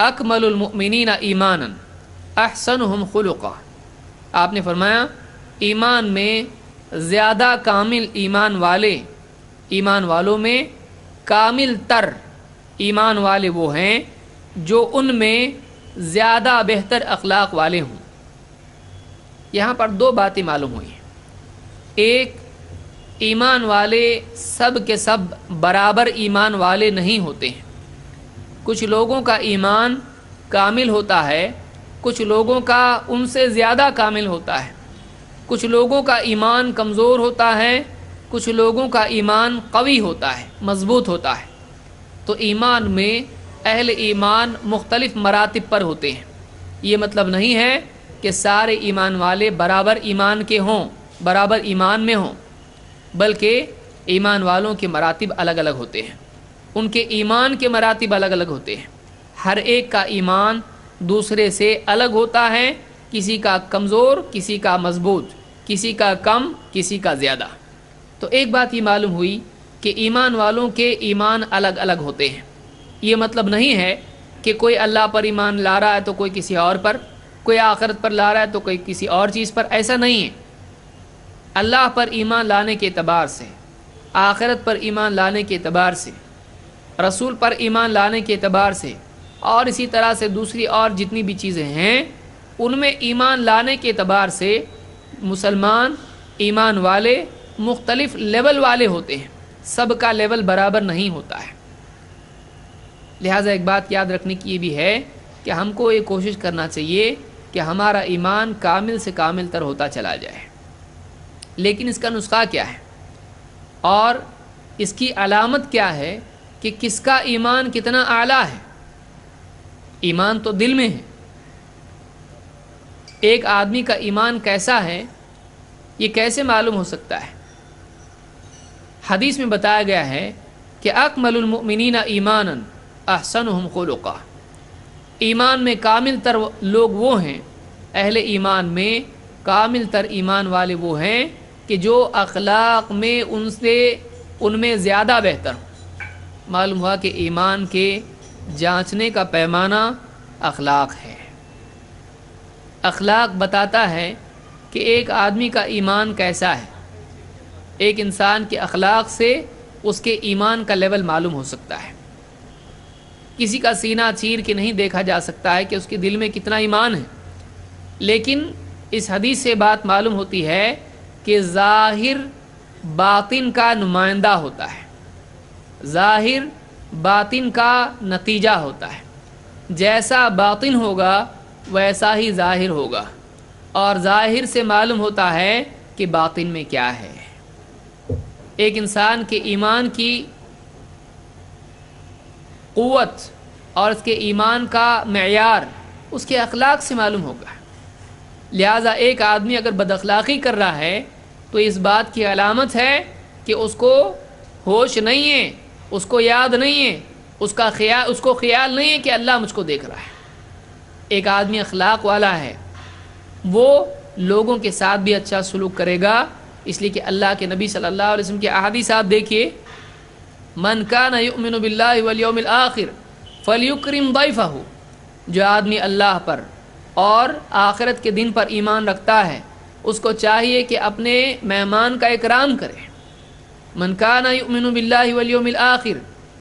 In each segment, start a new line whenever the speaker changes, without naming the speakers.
اکمل المؤمنین ایمانا احسنہم خلقا، آپ نے فرمایا ایمان میں زیادہ کامل ایمان والوں میں کامل تر ایمان والے وہ ہیں جو ان میں زیادہ بہتر اخلاق والے ہوں۔ یہاں پر دو باتیں معلوم ہوئی ہیں۔ ایک، ایمان والے سب کے سب برابر ایمان والے نہیں ہوتے ہیں۔ کچھ لوگوں کا ایمان کامل ہوتا ہے، کچھ لوگوں کا ان سے زیادہ کامل ہوتا ہے، کچھ لوگوں کا ایمان کمزور ہوتا ہے، کچھ لوگوں کا ایمان قوی ہوتا ہے، مضبوط ہوتا ہے۔ تو ایمان میں اہل ایمان مختلف مراتب پر ہوتے ہیں۔ یہ مطلب نہیں ہے کہ سارے ایمان والے برابر ایمان کے ہوں، برابر ایمان میں ہوں، بلکہ ایمان والوں کے مراتب الگ الگ ہوتے ہیں، ان کے ایمان کے مراتب الگ الگ ہوتے ہیں۔ ہر ایک کا ایمان دوسرے سے الگ ہوتا ہے، کسی کا کمزور، کسی کا مضبوط، کسی کا کم، کسی کا زیادہ۔ تو ایک بات یہ معلوم ہوئی کہ ایمان والوں کے ایمان الگ الگ ہوتے ہیں۔ یہ مطلب نہیں ہے کہ کوئی اللہ پر ایمان لا رہا ہے تو کوئی کسی اور پر، کوئی آخرت پر لا رہا ہے تو کوئی کسی اور چیز پر، ایسا نہیں ہے۔ اللہ پر ایمان لانے کے اعتبار سے، آخرت پر ایمان لانے کے اعتبار سے، رسول پر ایمان لانے کے اعتبار سے، اور اسی طرح سے دوسری اور جتنی بھی چیزیں ہیں ان میں ایمان لانے کے اعتبار سے مسلمان ایمان والے مختلف لیول والے ہوتے ہیں، سب کا لیول برابر نہیں ہوتا ہے۔ لہٰذا ایک بات یاد رکھنے کی یہ بھی ہے کہ ہم کو یہ کوشش کرنا چاہیے کہ ہمارا ایمان کامل سے کامل تر ہوتا چلا جائے۔ لیکن اس کا نسخہ کیا ہے اور اس کی علامت کیا ہے کہ کس کا ایمان کتنا اعلیٰ ہے؟ ایمان تو دل میں ہے۔ ایک آدمی کا ایمان کیسا ہے یہ کیسے معلوم ہو سکتا ہے؟ حدیث میں بتایا گیا ہے کہ اکمل المؤمنین ایمانا احسنہم خلقا، ایمان میں کامل تر لوگ وہ ہیں، اہل ایمان میں کامل تر ایمان والے وہ ہیں کہ جو اخلاق میں ان میں زیادہ بہتر ہوں۔ معلوم ہوا کہ ایمان کے جانچنے کا پیمانہ اخلاق ہے۔ اخلاق بتاتا ہے کہ ایک آدمی کا ایمان کیسا ہے۔ ایک انسان کے اخلاق سے اس کے ایمان کا لیول معلوم ہو سکتا ہے۔ کسی کا سینہ چیر کے نہیں دیکھا جا سکتا ہے کہ اس کے دل میں کتنا ایمان ہے، لیکن اس حدیث سے بات معلوم ہوتی ہے کہ ظاہر باطن کا نمائندہ ہوتا ہے، ظاہر باطن کا نتیجہ ہوتا ہے۔ جیسا باطن ہوگا ویسا ہی ظاہر ہوگا، اور ظاہر سے معلوم ہوتا ہے کہ باطن میں کیا ہے۔ ایک انسان کے ایمان کی قوت اور اس کے ایمان کا معیار اس کے اخلاق سے معلوم ہوگا۔ لہٰذا ایک آدمی اگر بد اخلاقی کر رہا ہے تو اس بات کی علامت ہے کہ اس کو ہوش نہیں ہے، اس کو یاد نہیں ہے، اس کو خیال نہیں ہے کہ اللہ مجھ کو دیکھ رہا ہے۔ ایک آدمی اخلاق والا ہے، وہ لوگوں کے ساتھ بھی اچھا سلوک کرے گا، اس لیے کہ اللہ کے نبی صلی اللہ علیہ وسلم کے احادیث آپ دیکھیے، من کان یؤمن باللہ والیوم الآخر فلیکرم ضیفہ، جو آدمی اللہ پر اور آخرت کے دن پر ایمان رکھتا ہے اس کو چاہیے کہ اپنے مہمان کا اکرام کرے۔ من کان یؤمن باللہ والیوم الآخر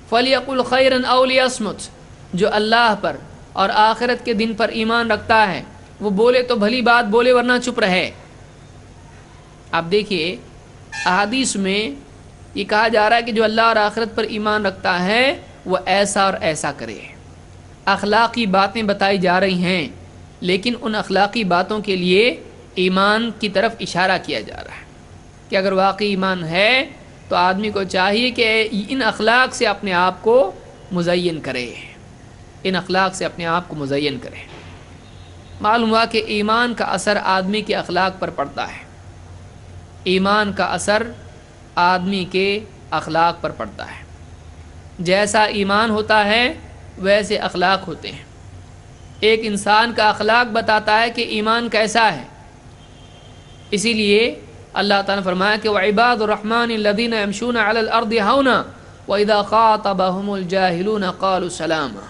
فلیقل خیرا او لیصمت، جو اللہ پر اور آخرت کے دن پر ایمان رکھتا ہے وہ بولے تو بھلی بات بولے ورنہ چپ رہے۔ آپ دیکھیے احادیث میں یہ کہا جا رہا ہے کہ جو اللہ اور آخرت پر ایمان رکھتا ہے وہ ایسا اور ایسا کرے۔ اخلاقی باتیں بتائی جا رہی ہیں، لیکن ان اخلاقی باتوں کے لیے ایمان کی طرف اشارہ کیا جا رہا ہے کہ اگر واقعی ایمان ہے تو آدمی کو چاہیے کہ ان اخلاق سے اپنے آپ کو مزین کرے، ان اخلاق سے اپنے آپ کو مزین کرے۔ معلوم ہوا کہ ایمان کا اثر آدمی کے اخلاق پر پڑتا ہے، ایمان کا اثر آدمی کے اخلاق پر پڑتا ہے۔ جیسا ایمان ہوتا ہے ویسے اخلاق ہوتے ہیں۔ ایک انسان کا اخلاق بتاتا ہے کہ ایمان کیسا ہے۔ اسی لیے اللہ تعالیٰ نے فرمایا کہ وَعِبَادُ الرَّحْمَنِ الَّذِينَ يَمْشُونَ عَلَى الْأَرْضِ هَوْنًا وَإِذَا خَاطَبَهُمُ الْجَاهِلُونَ قَالُوا سَلَامًا۔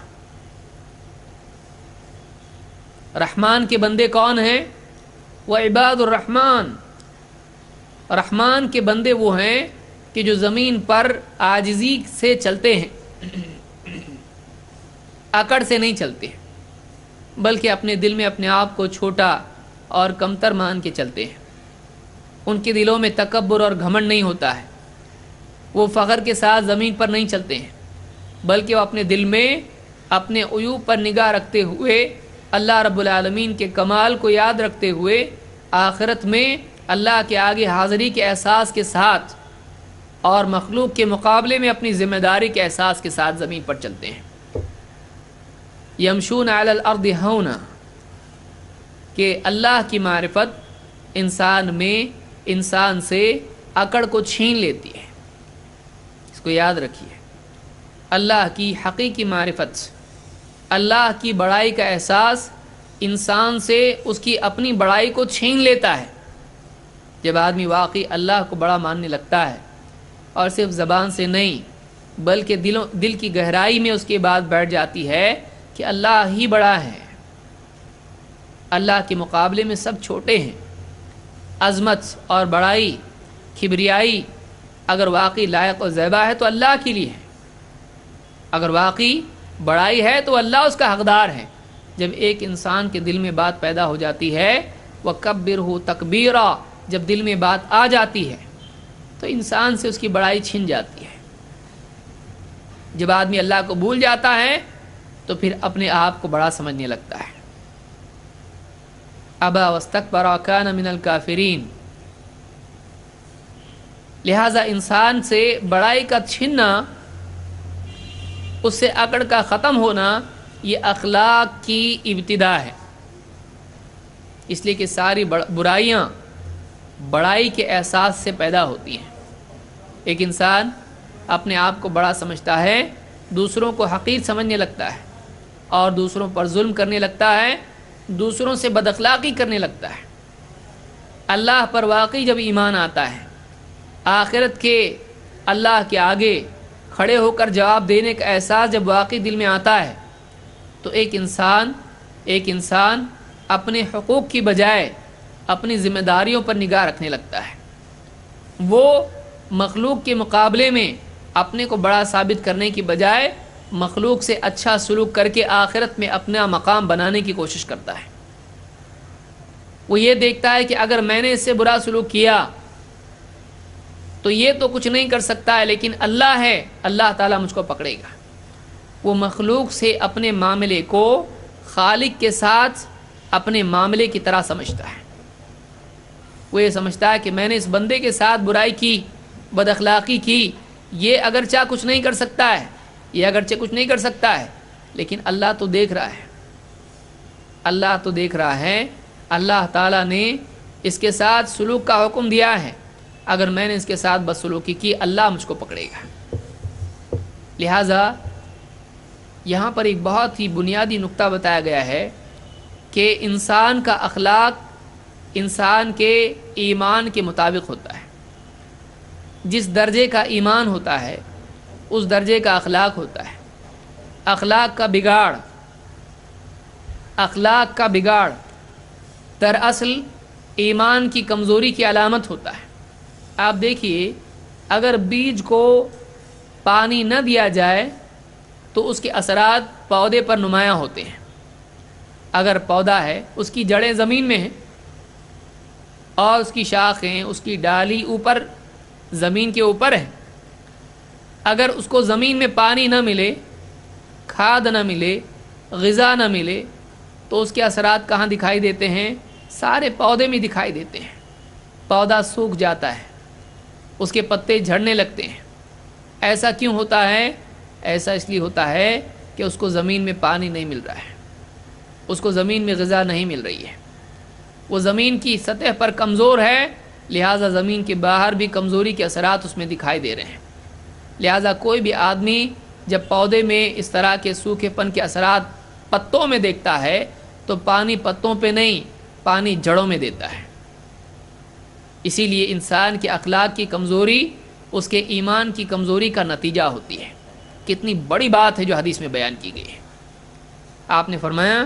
رحمان کے بندے کون ہیں؟ وہ عباد الرحمن، رحمان کے بندے وہ ہیں کہ جو زمین پر عاجزی سے چلتے ہیں، اکڑ سے نہیں چلتے، بلکہ اپنے دل میں اپنے آپ کو چھوٹا اور کمتر مان کے چلتے ہیں۔ ان کے دلوں میں تکبر اور گھمنڈ نہیں ہوتا ہے، وہ فخر کے ساتھ زمین پر نہیں چلتے ہیں، بلکہ وہ اپنے دل میں اپنے عیوب پر نگاہ رکھتے ہوئے اللہ رب العالمین کے کمال کو یاد رکھتے ہوئے آخرت میں اللہ کے آگے حاضری کے احساس کے ساتھ اور مخلوق کے مقابلے میں اپنی ذمہ داری کے احساس کے ساتھ زمین پر چلتے ہیں۔ یمشون علی الارض ہونا، کہ اللہ کی معرفت انسان سے اکڑ کو چھین لیتی ہے۔ اس کو یاد رکھیے، اللہ کی حقیقی معرفت، اللہ کی بڑائی کا احساس انسان سے اس کی اپنی بڑائی کو چھین لیتا ہے۔ جب آدمی واقعی اللہ کو بڑا ماننے لگتا ہے اور صرف زبان سے نہیں بلکہ دل کی گہرائی میں اس کی بات بیٹھ جاتی ہے کہ اللہ ہی بڑا ہے، اللہ کے مقابلے میں سب چھوٹے ہیں، عظمت اور بڑائی، کبریائی اگر واقعی لائق و زیبا ہے تو اللہ کے لیے ہے، اگر واقعی بڑائی ہے تو اللہ اس کا حقدار ہے۔ جب ایک انسان کے دل میں بات پیدا ہو جاتی ہے، وَكَبِّرْهُ تَكْبِيرًا، جب دل میں بات آ جاتی ہے تو انسان سے اس کی بڑائی چھن جاتی ہے۔ جب آدمی اللہ کو بھول جاتا ہے تو پھر اپنے آپ کو بڑا سمجھنے لگتا ہے۔ ابا واستکبر وکان من الکافرین، لہذا انسان سے بڑائی کا چھننا، اس سے اکڑ کا ختم ہونا، یہ اخلاق کی ابتدا ہے۔ اس لیے کہ ساری برائیاں بڑائی کے احساس سے پیدا ہوتی ہیں۔ ایک انسان اپنے آپ کو بڑا سمجھتا ہے، دوسروں کو حقیر سمجھنے لگتا ہے اور دوسروں پر ظلم کرنے لگتا ہے، دوسروں سے بد اخلاقی کرنے لگتا ہے۔ اللہ پر واقعی جب ایمان آتا ہے، آخرت کے اللہ کے آگے کھڑے ہو کر جواب دینے کا احساس جب واقعی دل میں آتا ہے تو ایک انسان اپنے حقوق کی بجائے اپنی ذمہ داریوں پر نگاہ رکھنے لگتا ہے۔ وہ مخلوق کے مقابلے میں اپنے کو بڑا ثابت کرنے کی بجائے مخلوق سے اچھا سلوک کر کے آخرت میں اپنا مقام بنانے کی کوشش کرتا ہے۔ وہ یہ دیکھتا ہے کہ اگر میں نے اس سے برا سلوک کیا تو یہ تو کچھ نہیں کر سکتا ہے، لیکن اللہ ہے، اللہ تعالیٰ مجھ کو پکڑے گا۔ وہ مخلوق سے اپنے معاملے کو خالق کے ساتھ اپنے معاملے کی طرح سمجھتا ہے۔ وہ یہ سمجھتا ہے کہ میں نے اس بندے کے ساتھ برائی کی، بد اخلاقی کی، یہ اگرچہ کچھ نہیں کر سکتا ہے، لیکن اللہ تو دیکھ رہا ہے، اللہ تعالیٰ نے اس کے ساتھ سلوک کا حکم دیا ہے، اگر میں نے اس کے ساتھ بدسلوکی کی اللہ مجھ کو پکڑے گا۔ لہٰذا یہاں پر ایک بہت ہی بنیادی نقطہ بتایا گیا ہے کہ انسان کا اخلاق انسان کے ایمان کے مطابق ہوتا ہے۔ جس درجے کا ایمان ہوتا ہے اس درجے کا اخلاق ہوتا ہے۔ اخلاق کا بگاڑ دراصل ایمان کی کمزوری کی علامت ہوتا ہے۔ آپ دیکھیے، اگر بیج کو پانی نہ دیا جائے تو اس کے اثرات پودے پر نمایاں ہوتے ہیں۔ اگر پودا ہے، اس کی جڑیں زمین میں ہیں اور اس کی شاخیں، اس کی ڈالی اوپر زمین کے اوپر ہے، اگر اس کو زمین میں پانی نہ ملے، کھاد نہ ملے، غذا نہ ملے تو اس کے اثرات کہاں دکھائی دیتے ہیں؟ سارے پودے میں دکھائی دیتے ہیں۔ پودا سوکھ جاتا ہے، اس کے پتے جھڑنے لگتے ہیں۔ ایسا کیوں ہوتا ہے؟ ایسا اس لیے ہوتا ہے کہ اس کو زمین میں پانی نہیں مل رہا ہے، اس کو زمین میں غذا نہیں مل رہی ہے، وہ زمین کی سطح پر کمزور ہے، لہٰذا زمین کے باہر بھی کمزوری کے اثرات اس میں دکھائی دے رہے ہیں۔ لہٰذا کوئی بھی آدمی جب پودے میں اس طرح کے سوکھے پن کے اثرات پتوں میں دیکھتا ہے تو پانی پتوں پہ نہیں، پانی جڑوں میں دیتا ہے۔ اسی لیے انسان کے اخلاق کی کمزوری اس کے ایمان کی کمزوری کا نتیجہ ہوتی ہے۔ کتنی بڑی بات ہے جو حدیث میں بیان کی گئی ہے۔ آپ نے فرمایا